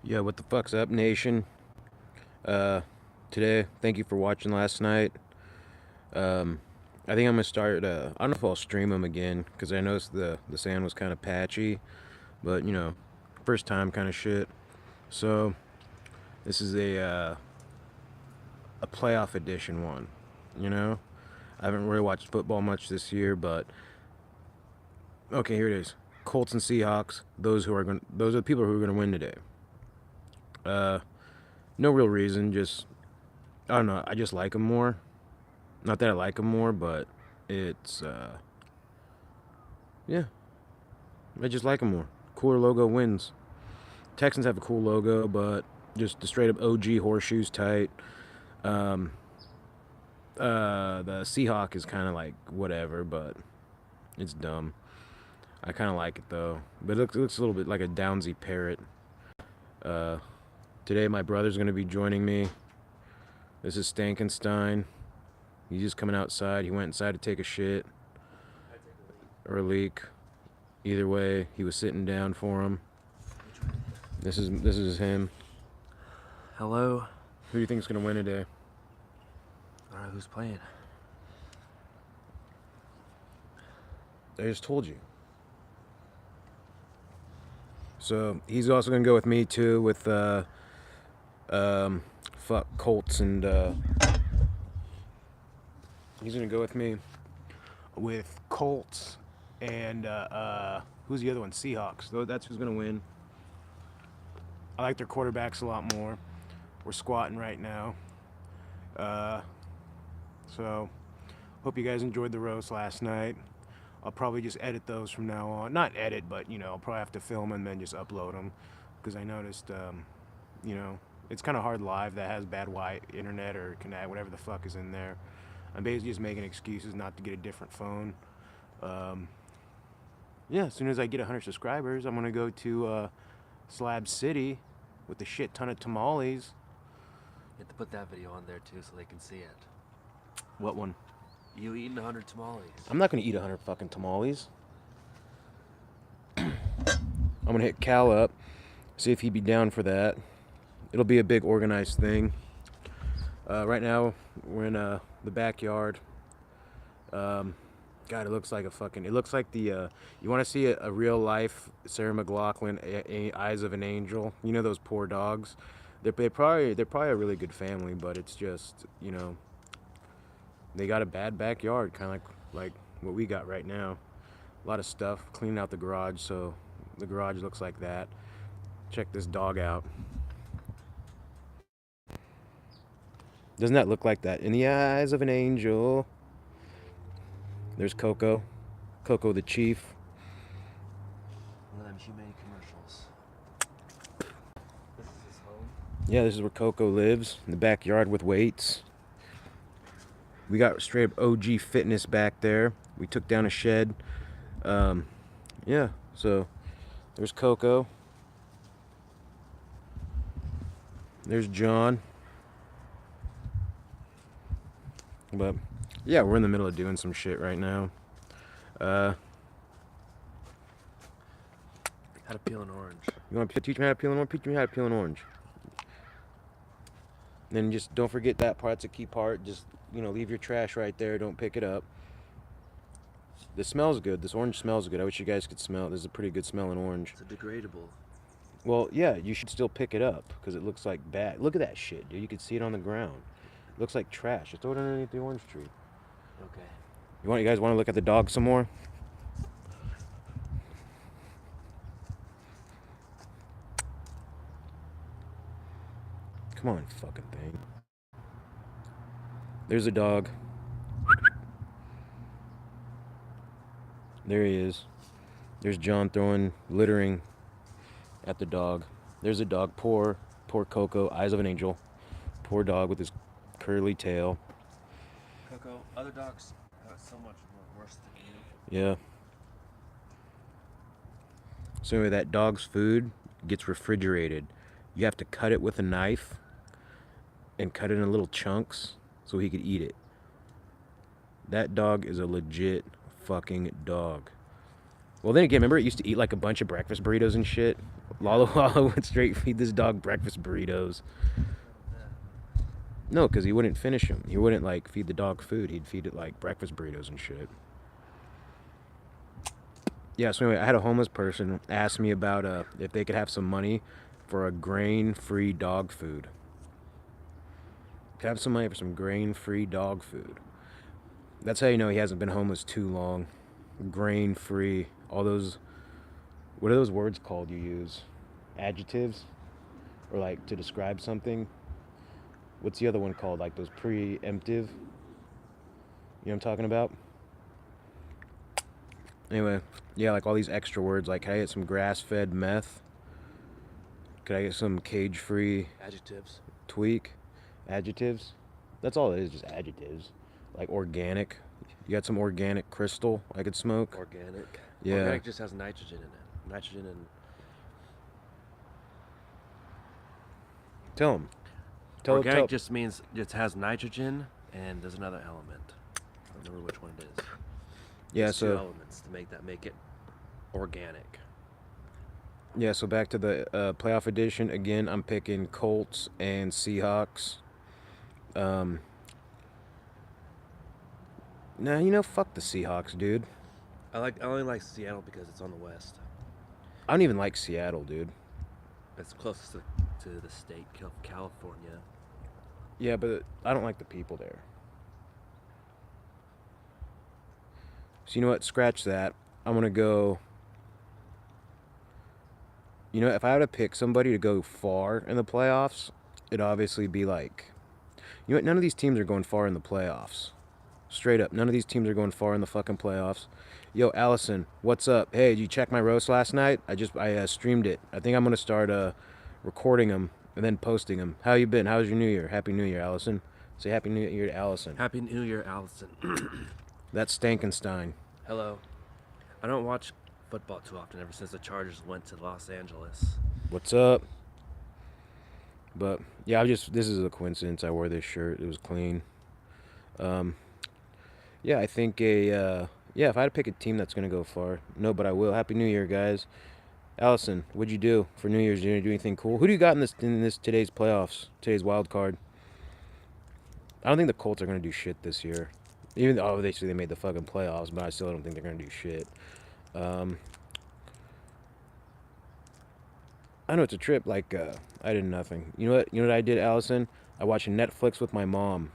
Yo, what the fuck's up, nation? Uh, Today, thank you for watching last night. Um, I think I'm gonna start. I don't know if I'll stream them again because I noticed the sound was kind of patchy, but first time kind of shit. So this is a playoff edition one. You know, I haven't really watched football much this year, but okay, here it is. Colts and Seahawks. Those are the people who are gonna win today. Uh, no real reason. Just I don't know. I just like them more. Not that I like them more, but it's yeah, I just like them more. Cooler logo wins. Texans have a cool logo, but just the straight up OG horseshoes tight. Um, the Seahawk is kind of like whatever, but it's dumb. I kind of like it though, but it looks a little bit like a Downsy parrot. Uh, Today my brother's gonna be joining me. This is Stankenstein. He's just coming outside. He went inside to take a shit or a leak. Either way, he was sitting down for him. This is him. Hello. Who do you think is gonna win today? I don't know who's playing. I just told you. So he's also gonna go with me too with Colts and he's gonna go with me with Colts and who's the other one? Seahawks. That's who's gonna win. I like their quarterbacks a lot more. We're squatting right now. So hope you guys enjoyed the roast last night. I'll probably just edit those from now on. Not edit, but I'll probably have to film and then just upload them because I noticed, it's kind of hard live that has bad internet or connect, whatever the fuck is in there. I'm basically just making excuses not to get a different phone. Yeah, as soon as I get 100 subscribers, I'm gonna go to Slab City with a shit ton of tamales. You have to put that video on there too so they can see it. What one? You eating 100 tamales. I'm not gonna eat 100 fucking tamales. I'm gonna hit Cal up, see if he'd be down for that. It'll be a big organized thing. Right now we're in the backyard. God, it looks like it looks like the, you want to see a real life Sarah McLachlan, Eyes of an Angel. You know those poor dogs? They're probably a really good family, but it's just, they got a bad backyard, kind of like what we got right now. A lot of stuff, cleaning out the garage, so the garage looks like that. Check this dog out. Doesn't that look like that? In the eyes of an angel. There's Coco. Coco the Chief. One of them humane commercials. This is his home. Yeah, this is where Coco lives. In the backyard with weights. We got straight up OG fitness back there. We took down a shed. Yeah, so there's Coco. There's John. But yeah, we're in the middle of doing some shit right now. How to peel an orange. You want to teach me how to peel an orange? Teach me how to peel an orange. Then just don't forget that part. That's a key part. Just, leave your trash right there. Don't pick it up. This smells good. This orange smells good. I wish you guys could smell it. There's a pretty good smelling orange. It's a degradable. Well, yeah, you should still pick it up because it looks like bad. Look at that shit, dude. You can see it on the ground. It looks like trash. Just throw it underneath the orange tree. Okay. You guys want to look at the dog some more? Come on, fucking thing. There's a dog. There he is. There's John littering at the dog. There's a dog. Poor Coco, Eyes of an Angel. Poor dog with his curly tail. Coco, other dogs have it so much worse than you. Yeah. So anyway, that dog's food gets refrigerated. You have to cut it with a knife and cut it in little chunks so he could eat it. That dog is a legit fucking dog. Well, then again, remember it used to eat like a bunch of breakfast burritos and shit. Lalo Lalo would straight feed this dog breakfast burritos. No, because he wouldn't finish them. He wouldn't like feed the dog food. He'd feed it like breakfast burritos and shit. Yeah. So anyway, I had a homeless person ask me about if they could have some money for a grain-free dog food. Could have some money for some grain-free dog food. That's how you know he hasn't been homeless too long. Grain-free. All those. What are those words called you use? Adjectives? Or like to describe something? What's the other one called? Like those preemptive? You know what I'm talking about? Anyway, yeah, like all these extra words. Like, can I get some grass-fed meth? Could I get some cage-free Adjectives. tweak? Adjectives? That's all it is, just adjectives. Like organic. You got some organic crystal I could smoke? Organic. Yeah. Organic just has nitrogen in it. Nitrogen and Tell him. organic just means it has nitrogen and there's another element. I don't remember which one it is. Yeah, There's two so elements to make it organic. yeah, so back to the playoff edition again. I'm picking Colts and Seahawks. Um, nah, fuck the Seahawks, dude. I only like Seattle because it's on the west. I don't even like Seattle, dude. It's closest to the state, California. Yeah, but I don't like the people there. So you know what? Scratch that. I'm gonna go. If I had to pick somebody to go far in the playoffs, it'd obviously be like, none of these teams are going far in the playoffs. Straight up, none of these teams are going far in the fucking playoffs. Yo, Allison, what's up? Hey, did you check my roast last night? I streamed it. I think I'm gonna start recording them and then posting them. How you been? How's your New Year? Happy New Year, Allison. Say Happy New Year to Allison. Happy New Year, Allison. That's Stankenstein. Hello. I don't watch football too often ever since the Chargers went to Los Angeles. What's up? But yeah, this is a coincidence. I wore this shirt. It was clean. Yeah, I think if I had to pick a team that's gonna go far, no, but I will. Happy New Year, guys. Allison, what'd you do for New Year's? Did you do anything cool? Who do you got in this today's playoffs? Today's wild card? I don't think the Colts are gonna do shit this year. Even though they say they made the fucking playoffs, but I still don't think they're gonna do shit. I know it's a trip. Like I did nothing. You know what? You know what I did, Allison? I watched Netflix with my mom.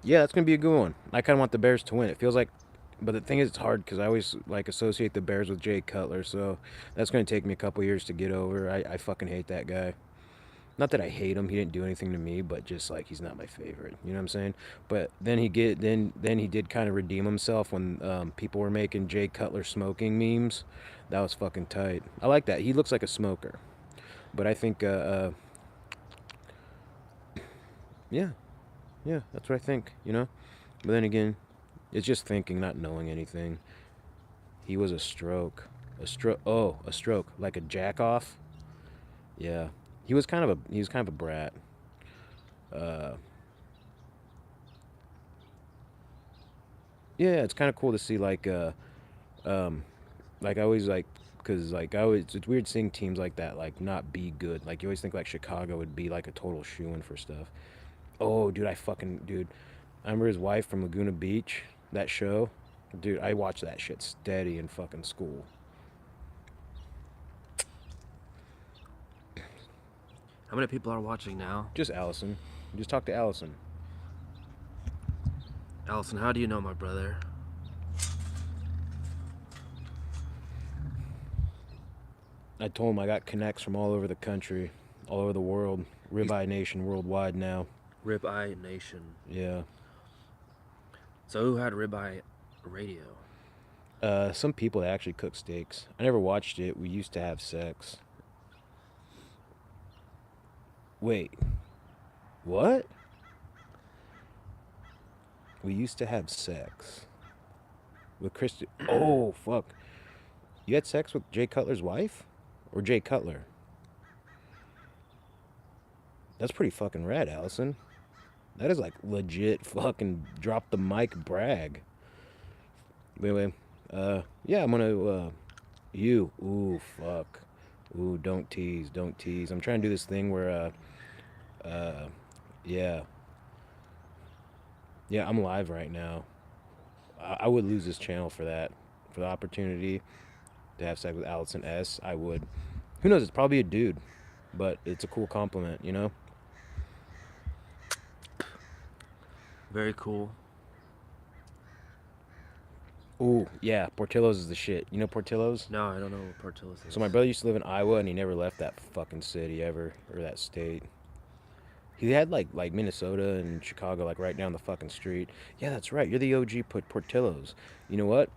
Yeah, that's gonna be a good one. I kind of want the Bears to win. It feels like, but the thing is, it's hard because I always like associate the Bears with Jay Cutler. So that's gonna take me a couple years to get over. I fucking hate that guy. Not that I hate him. He didn't do anything to me, but just like he's not my favorite. You know what I'm saying? But then he did kind of redeem himself when people were making Jay Cutler smoking memes. That was fucking tight. I like that. He looks like a smoker. But I think yeah. Yeah, that's what I think, But then again, it's just thinking, not knowing anything. He was a stroke. A stroke. Like a jack off? Yeah. He was kind of a brat. Yeah, it's kind of cool to see like I always like because it's weird seeing teams like that like not be good. Like you always think like Chicago would be like a total shoo-in for stuff. Oh, dude, I remember his wife from Laguna Beach, that show. Dude, I watched that shit steady in fucking school. How many people are watching now? Just Allison. Just talk to Allison. Allison, how do you know my brother? I told him I got connects from all over the country, all over the world. Ribeye Nation worldwide now. Ribeye Nation. Yeah. So who had Ribeye Radio? Some people that actually cook steaks. I never watched it. We used to have sex. Wait. What? We used to have sex. With Christy. Oh, fuck. You had sex with Jay Cutler's wife? Or Jay Cutler? That's pretty fucking rad, Allison. That is like legit fucking drop the mic brag. But anyway, Yeah, I'm gonna. You. Ooh, fuck. Ooh, don't tease. Don't tease. I'm trying to do this thing where, yeah, yeah, I'm live right now. I would lose this channel for that, for the opportunity to have sex with Allison S. I would. Who knows? It's probably a dude, but it's a cool compliment, you know. Very cool. Ooh, yeah, Portillo's is the shit. You know Portillo's? No, I don't know what Portillo's is. So my brother used to live in Iowa, and he never left that fucking city ever, or that state. He had like Minnesota and Chicago like right down the fucking street. Yeah, that's right. You're the OG Portillo's. You know what?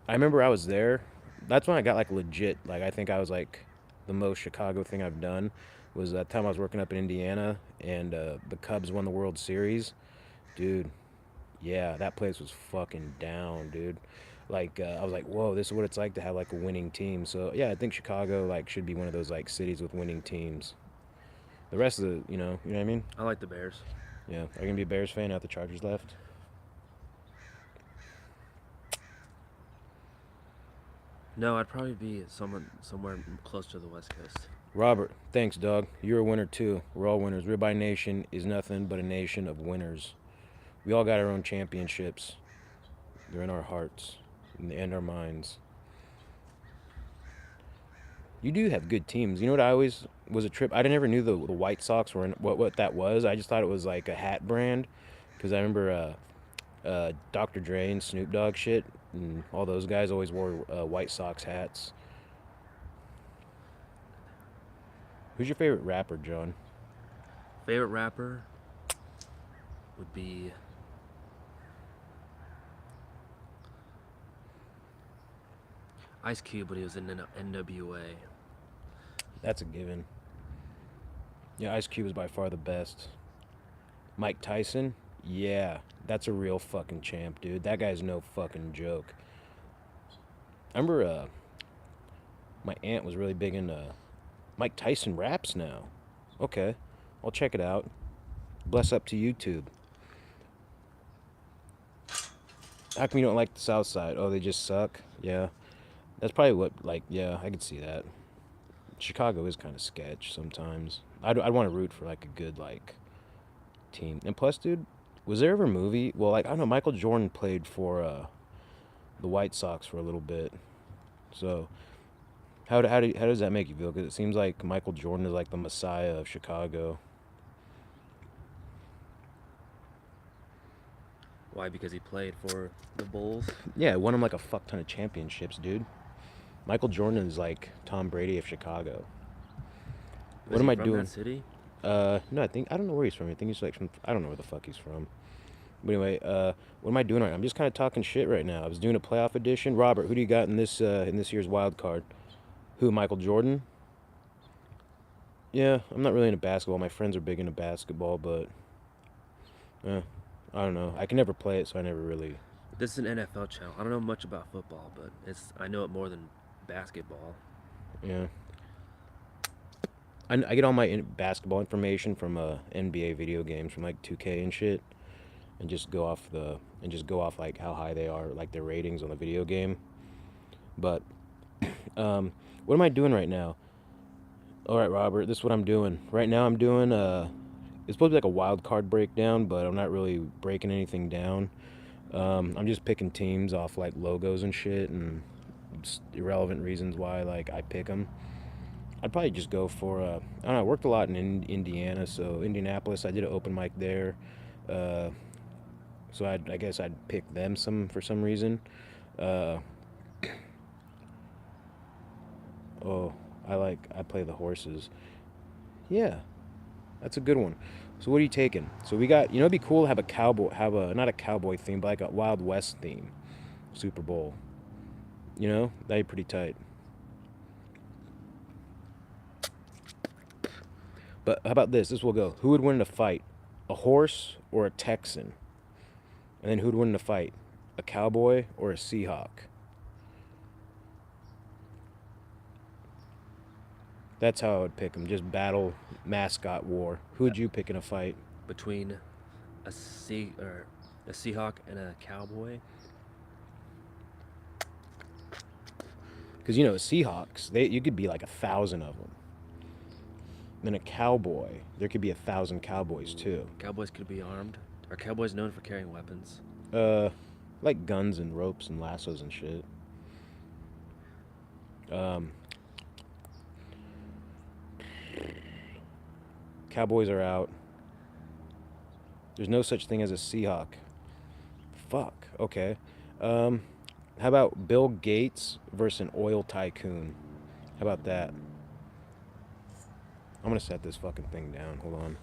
I remember I was there. That's when I got like legit. Like I think I was like the most Chicago thing I've done was that time I was working up in Indiana and the Cubs won the World Series. Dude, yeah, that place was fucking down, dude. Like I was like, whoa, this is what it's like to have like a winning team. So yeah, I think Chicago like should be one of those like cities with winning teams. The rest of the, you know what I mean? I like the Bears. Yeah, are you gonna be a Bears fan now the Chargers left? No, I'd probably be somewhere close to the West Coast. Robert, thanks, dog. You're a winner too. We're all winners. Ribeye Nation is nothing but a nation of winners. We all got our own championships. They're in our hearts and our minds. You do have good teams. You know what I always was a trip. I never knew the White Sox were in, what that was. I just thought it was like a hat brand, because I remember Dr. Dre and Snoop Dogg shit, and all those guys always wore White Sox hats. Who's your favorite rapper, John? Favorite rapper would be Ice Cube, but he was in NWA. That's a given. Yeah, Ice Cube is by far the best. Mike Tyson? Yeah, that's a real fucking champ, dude. That guy's no fucking joke. I remember my aunt was really big into Mike Tyson raps now. Okay, I'll check it out. Bless up to YouTube. How come you don't like the South Side? Oh, they just suck? Yeah. That's probably what, like, yeah, I could see that. Chicago is kind of sketch sometimes. I'd want to root for, like, a good, like, team. And plus, dude, was there ever a movie? Well, like, I don't know, Michael Jordan played for the White Sox for a little bit. So, how does that make you feel? Because it seems like Michael Jordan is, like, the messiah of Chicago. Why? Because he played for the Bulls? Yeah, won him, like, a fuck ton of championships, dude. Michael Jordan is like Tom Brady of Chicago. What am I doing? That city? No, I don't know where he's from. I think he's like from, I don't know where the fuck he's from. But anyway, what am I doing right now? I'm just kind of talking shit right now. I was doing a playoff edition. Robert, who do you got in this year's wild card? Who? Michael Jordan? Yeah, I'm not really into basketball. My friends are big into basketball, but I don't know. I can never play it, so I never really. This is an NFL channel. I don't know much about football, but I know it more than basketball. Yeah. I get all my basketball information from NBA video games, from like 2K and shit, and just go off like how high they are, like their ratings on the video game. But what am I doing right now? All right, Robert, this is what I'm doing right now. I'm doing it's supposed to be like a wild card breakdown, but I'm not really breaking anything down. I'm just picking teams off like logos and shit and irrelevant reasons why like I pick them. I'd probably just go for I don't know. I worked a lot in Indiana, so Indianapolis. I did an open mic there, so I guess I'd pick them for some reason. Oh, I play the horses. Yeah, that's a good one. So what are you taking? So we got, it'd be cool to have a not a cowboy theme, but like a Wild West theme, Super Bowl. That'd be pretty tight. But how about this? This will go. Who would win in a fight? A horse or a Texan? And then who'd win in a fight? A cowboy or a Seahawk? That's how I would pick them. Just battle mascot war. Who would you pick in a fight? Between a Seahawk and a cowboy? Because Seahawks, you could be like 1,000 of them. Then a cowboy, there could be 1,000 cowboys too. Cowboys could be armed. Are cowboys known for carrying weapons? Uh, like guns and ropes and lassos and shit. Um, Cowboys are out. There's no such thing as a Seahawk. Fuck. Okay. How about Bill Gates versus an oil tycoon? How about that? I'm gonna set this fucking thing down. Hold on.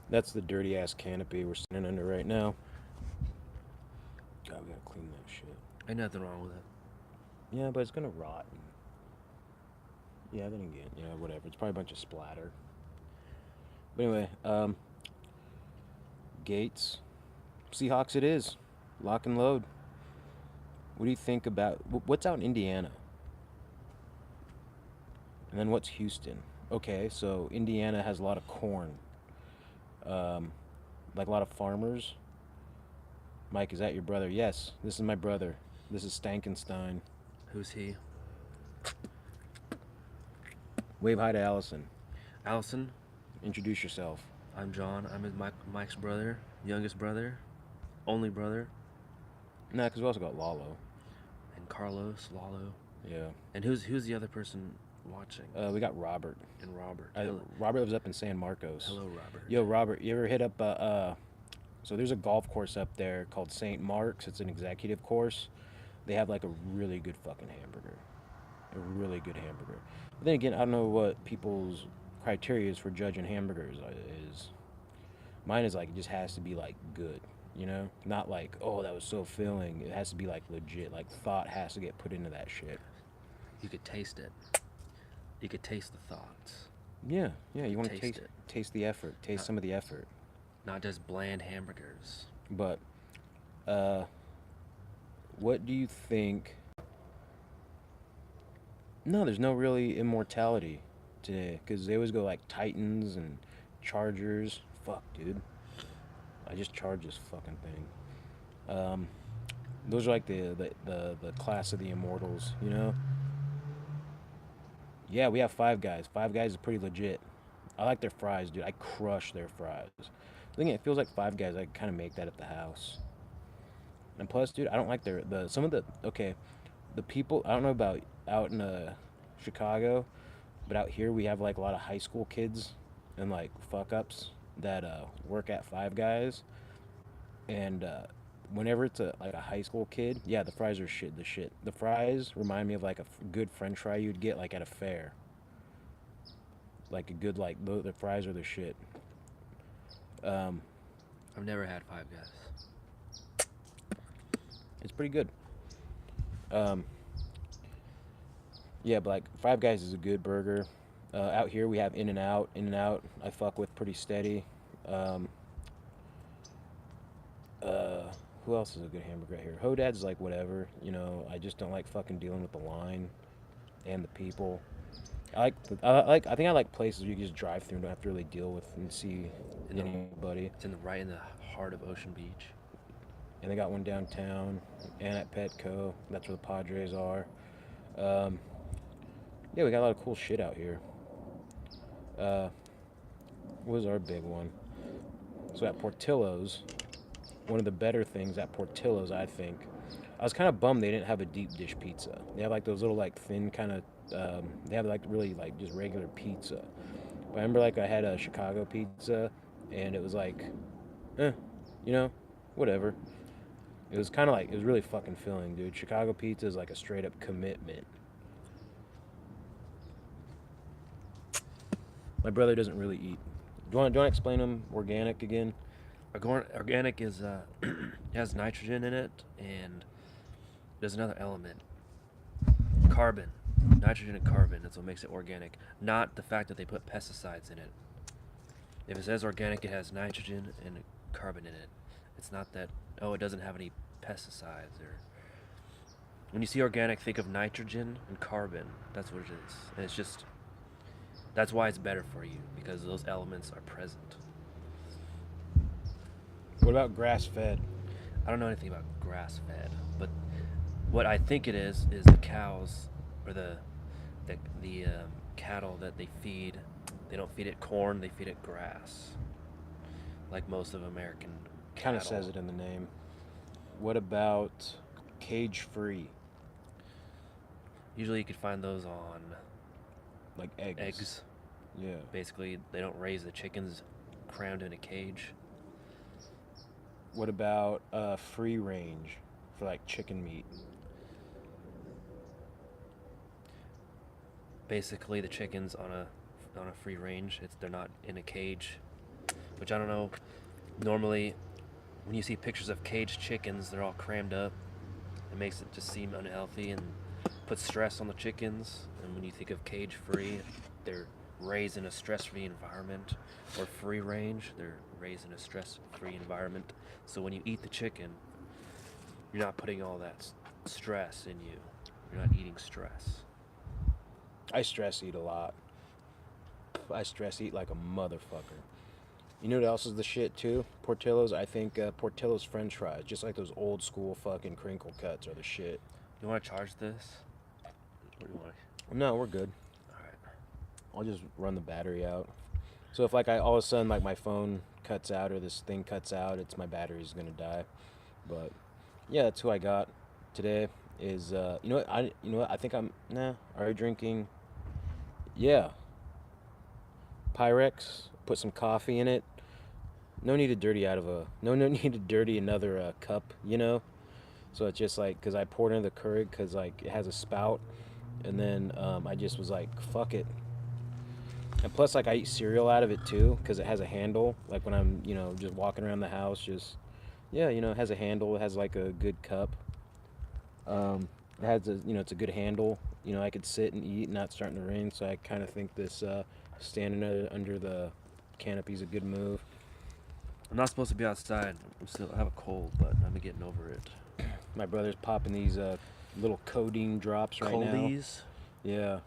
That's the dirty ass canopy we're sitting under right now. God, we gotta clean that shit. Ain't nothing wrong with it. Yeah, but it's gonna rot. Yeah, then again, yeah, whatever. It's probably a bunch of splatter. But anyway, Gates, Seahawks. It is lock and load. What do you think about what's out in Indiana? And then what's Houston? Okay, so Indiana has a lot of corn, like a lot of farmers. Mike, is that your brother? Yes, this is my brother. This is Stankenstein. Who's he? Wave hi to Allison. Allison. Introduce yourself. I'm John. I'm Mike's brother, youngest brother, only brother. Nah, because we also got Lalo. And Carlos, Lalo. Yeah. And who's the other person watching? We got Robert. And Robert. Robert lives up in San Marcos. Hello, Robert. Yo, Robert, you ever hit up so there's a golf course up there called St. Mark's. It's an executive course. They have like a really good fucking hamburger. A really good hamburger. But then again, I don't know what people's criteria is for judging hamburgers is. Mine is like, it just has to be like good, Not like, oh, that was so filling. It has to be like legit. Like thought has to get put into that shit. You could taste it. You could taste the thoughts. Yeah, you want to Taste it. taste the effort. Taste some of the effort. Not just bland hamburgers. But what do you think? No, there's no really immortality today because they always go like Titans and Chargers. Fuck, dude. I just charged this fucking thing. Those are like the class of the immortals, Yeah, we have Five Guys. Five Guys is pretty legit. I like their fries, dude. I crush their fries. I think it feels like Five Guys. I kind of make that at the house. And plus, dude, I don't like the people. I don't know about out in Chicago, but out here we have like a lot of high school kids and like fuck ups that work at Five Guys. And whenever it's like a high school kid, yeah, the fries are shit. The fries remind me of like a good French fry you'd get like at a fair. Like a good the fries are the shit. I've never had Five Guys. It's pretty good. Yeah, but like Five Guys is a good burger. Out here we have In-N-Out. In-N-Out I fuck with pretty steady. Who else is a good hamburger right here? Hodad's like whatever. I just don't like fucking dealing with the line and the people. I think I like places where you can just drive through and don't have to really deal with and see anybody. It's right in the heart of Ocean Beach. And they got one downtown and at Petco. That's where the Padres are. Yeah, we got a lot of cool shit out here. What was our big one? So at Portillo's, one of the better things at Portillo's, I think. I was kind of bummed they didn't have a deep dish pizza. They have like those little like thin kind of. They have like really like just regular pizza. But I remember like I had a Chicago pizza, and it was like, whatever. It was kind of like, it was really fucking filling, dude. Chicago pizza is like a straight up commitment. My brother doesn't really eat. Do you want to explain him organic again? Organic is has nitrogen in it, and there's another element, carbon. Nitrogen and carbon, that's what makes it organic. Not the fact that they put pesticides in it. If it says organic, it has nitrogen and carbon in it. It's not that, it doesn't have any pesticides. Or when you see organic, think of nitrogen and carbon. That's what it is. And it's just, that's why it's better for you, because those elements are present. What about grass-fed? I don't know anything about grass fed, but what I think it is the cows or the cattle that they feed. They don't feed it corn; they feed it grass, like most of American Kind cattle. of says it in the name. What about cage-free, Usually, you could find those on like eggs? eggs. Yeah. Basically, they don't raise the chickens crammed in a cage. What about free range for like chicken meat? Basically, the chickens on a free range. They're not in a cage, which I don't know. Normally, when you see pictures of caged chickens, they're all crammed up. It makes it just seem unhealthy and puts stress on the chickens. And when you think of cage free, they're raised in a stress free environment, or free range, they're raised in a stress free environment. So when you eat the chicken, you're not putting all that stress in you. You're not eating stress. I stress eat a lot. I stress eat like a motherfucker. You know what else is the shit too? Portillo's. I think Portillo's French fries, just like those old school fucking crinkle cuts, are the shit. You want to charge this? Or do you want to? No, we're good. All right. I'll just run the battery out. So if like I all of a sudden like my phone cuts out or this thing cuts out, it's my battery's gonna die. But yeah, that's who I got today. Is I think I'm Are you drinking? Yeah, Pyrex. Put some coffee in it. No need to dirty out of a no need to dirty another cup. So it's just like because I poured into the Keurig because like it has a spout, and then I just was like fuck it. And plus, like, I eat cereal out of it too, because it has a handle. Like when I'm, just walking around the house, yeah, it has a handle. It has like a good cup. It has it's a good handle. I could sit and eat, and not starting to rain. So I kind of think this standing under the canopy is a good move. I'm not supposed to be outside. I have a cold, but I'm getting over it. My brother's popping these little codeine drops right now. Coldies? Yeah.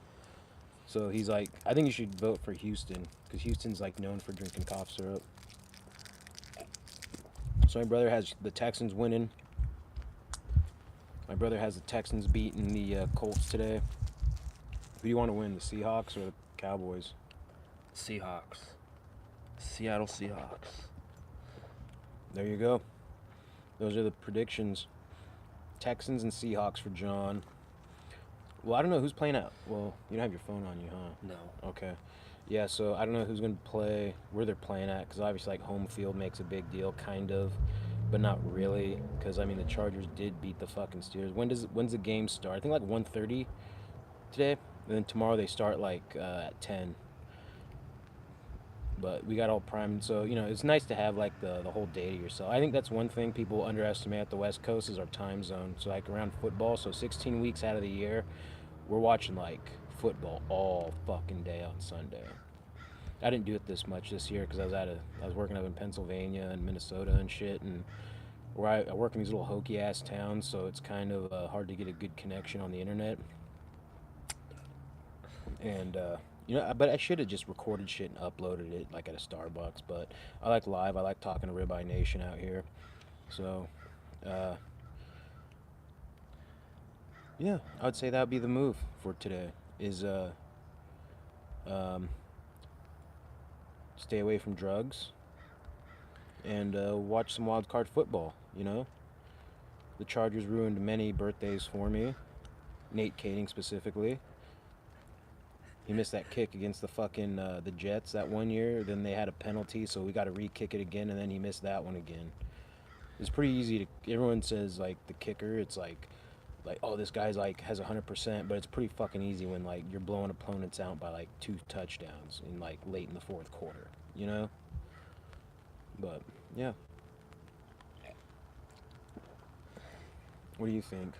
So he's like, I think you should vote for Houston, because Houston's like known for drinking cough syrup. So my brother has the Texans winning. My brother has the Texans beating the Colts today. Who do you want to win, the Seahawks or the Cowboys? Seahawks. Seattle Seahawks. There you go. Those are the predictions. Texans and Seahawks for John. Well, I don't know who's playing out. Well, you don't have your phone on you, huh? No. Okay. Yeah, so I don't know who's going to play, where they're playing at, because obviously, like, home field makes a big deal, kind of, but not really, because, I mean, the Chargers did beat the fucking Steelers. When's the game start? I think, like, 1:30 today, and then tomorrow they start, like, at 10. But we got all primed, so, it's nice to have, like, the whole day to yourself. I think that's one thing people underestimate at the West Coast is our time zone. So, like, around football, so 16 weeks out of the year, we're watching, like, football all fucking day on Sunday. I didn't do it this much this year because I was working up in Pennsylvania and Minnesota and shit, and where I work in these little hokey ass towns, so it's kind of hard to get a good connection on the internet. And but I should have just recorded shit and uploaded it like at a Starbucks. But I like live. I like talking to Ribeye Nation out here. So, yeah, I would say that would be the move for today. Is stay away from drugs and watch some wild card football. The Chargers ruined many birthdays for me. Nate Kading specifically. He missed that kick against the fucking the Jets that one year. Then they had a penalty, so we got to re-kick it again, and then he missed that one again. It's pretty easy to. Everyone says like the kicker. It's like oh, this guy's like has 100%, but it's pretty fucking easy when like you're blowing opponents out by like 2 touchdowns in like late in the fourth quarter. But yeah. What do you think?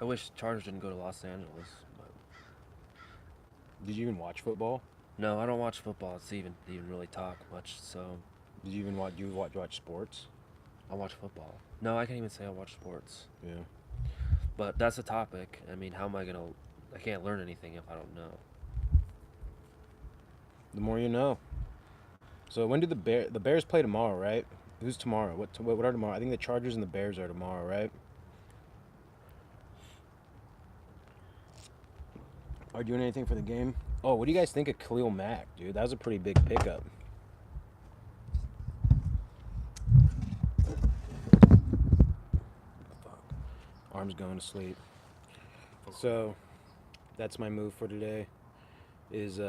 I wish Chargers didn't go to Los Angeles, but Did you even watch football? no, I don't watch football. It's even really talk much. So Did you even watch sports? I watch football. No, I can't even say I watch sports. Yeah. But that's a topic. I mean, how am I gonna? I can't learn anything if I don't know. The more you know. So when do the Bears play tomorrow, right? Who's tomorrow? What are tomorrow? I think the Chargers and the Bears are tomorrow, right? Are you doing anything for the game? Oh, what do you guys think of Khalil Mack, dude? That was a pretty big pickup. Fuck. Arm's going to sleep. So, that's my move for today. Is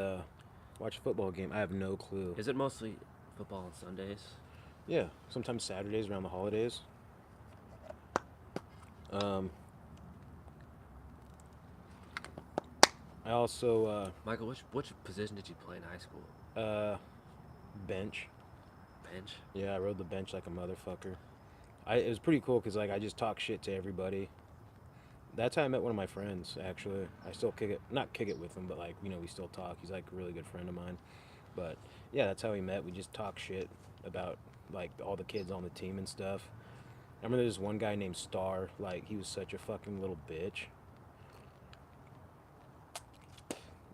watch a football game. I have no clue. Is it mostly football on Sundays? Yeah, sometimes Saturdays around the holidays. I also Michael, which position did you play in high school? bench. Bench. Yeah, I rode the bench like a motherfucker. It was pretty cool because like I just talk shit to everybody. That's how I met one of my friends. Actually, I still not kick it with him, but like we still talk. He's like a really good friend of mine. But yeah, that's how we met. We just talk shit about like all the kids on the team and stuff. I remember there's one guy named Star. Like he was such a fucking little bitch.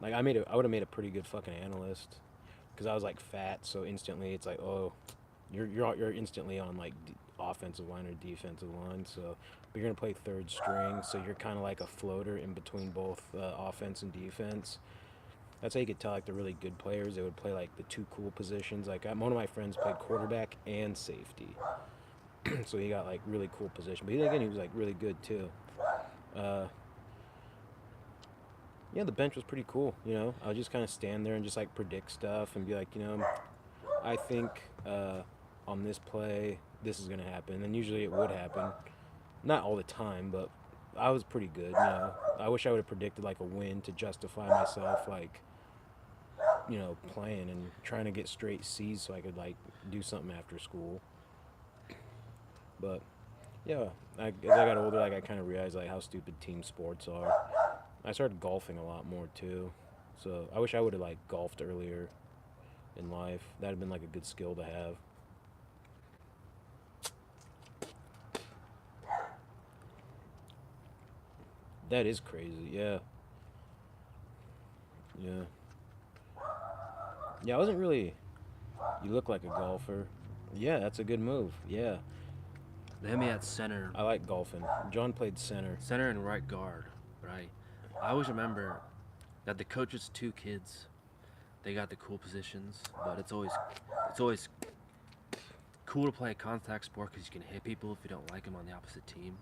Like I would have made a pretty good fucking analyst, because I was like fat. So instantly it's like, oh, you're instantly on like offensive line or defensive line. So but you're gonna play third string. So you're kind of like a floater in between both offense and defense. That's how you could tell like the really good players. They would play like the two cool positions. Like one of my friends played quarterback and safety, so he got like really cool position. But again, he was like really good too. Yeah, the bench was pretty cool. I would just kind of stand there and just like predict stuff and be like, I think on this play this is gonna happen, and usually it would happen. Not all the time, but I was pretty good. I wish I would have predicted like a win to justify myself, like playing and trying to get straight C's so I could like do something after school. But yeah, as I got older, like I kind of realized like how stupid team sports are. I started golfing a lot more too, so I wish I would have like golfed earlier in life. That'd have been like a good skill to have. That is crazy. Yeah. Yeah. Yeah, I wasn't really. You look like a golfer. Yeah, that's a good move. Yeah. They had me at center. I like golfing. John played center. Center and right guard, right? I always remember that the coach's two kids, they got the cool positions, but it's always cool to play a contact sport because you can hit people if you don't like them on the opposite team.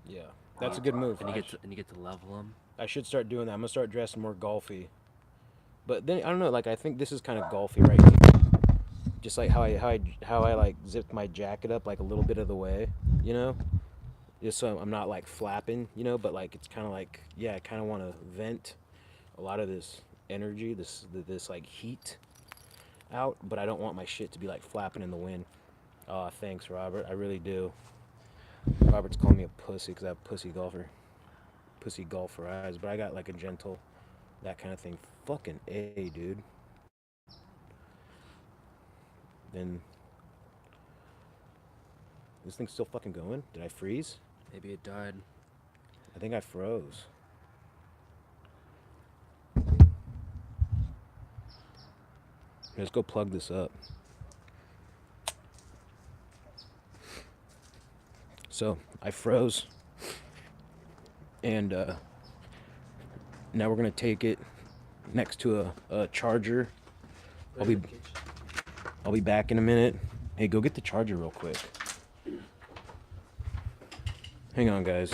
Yeah, that's a good move. And you get to level them. I should start doing that. I'm gonna start dressing more golfy. But then I don't know. Like I think this is kind of golfy right here. Just like how I like zipped my jacket up like a little bit of the way, just so I'm not like flapping, but like it's kind of like, yeah, I kind of want to vent a lot of this energy, this like heat out, but I don't want my shit to be like flapping in the wind. Oh, thanks, Robert. I really do. Robert's calling me a pussy because I have pussy golfer eyes, but I got like a gentle, that kind of thing. Fucking A, dude. Then this thing's still fucking going? Did I freeze? Maybe it died. I think I froze. Let's go plug this up. So I froze, and now we're gonna take it next to a charger. I'll be back in a minute. Hey, go get the charger real quick. Hang on, guys.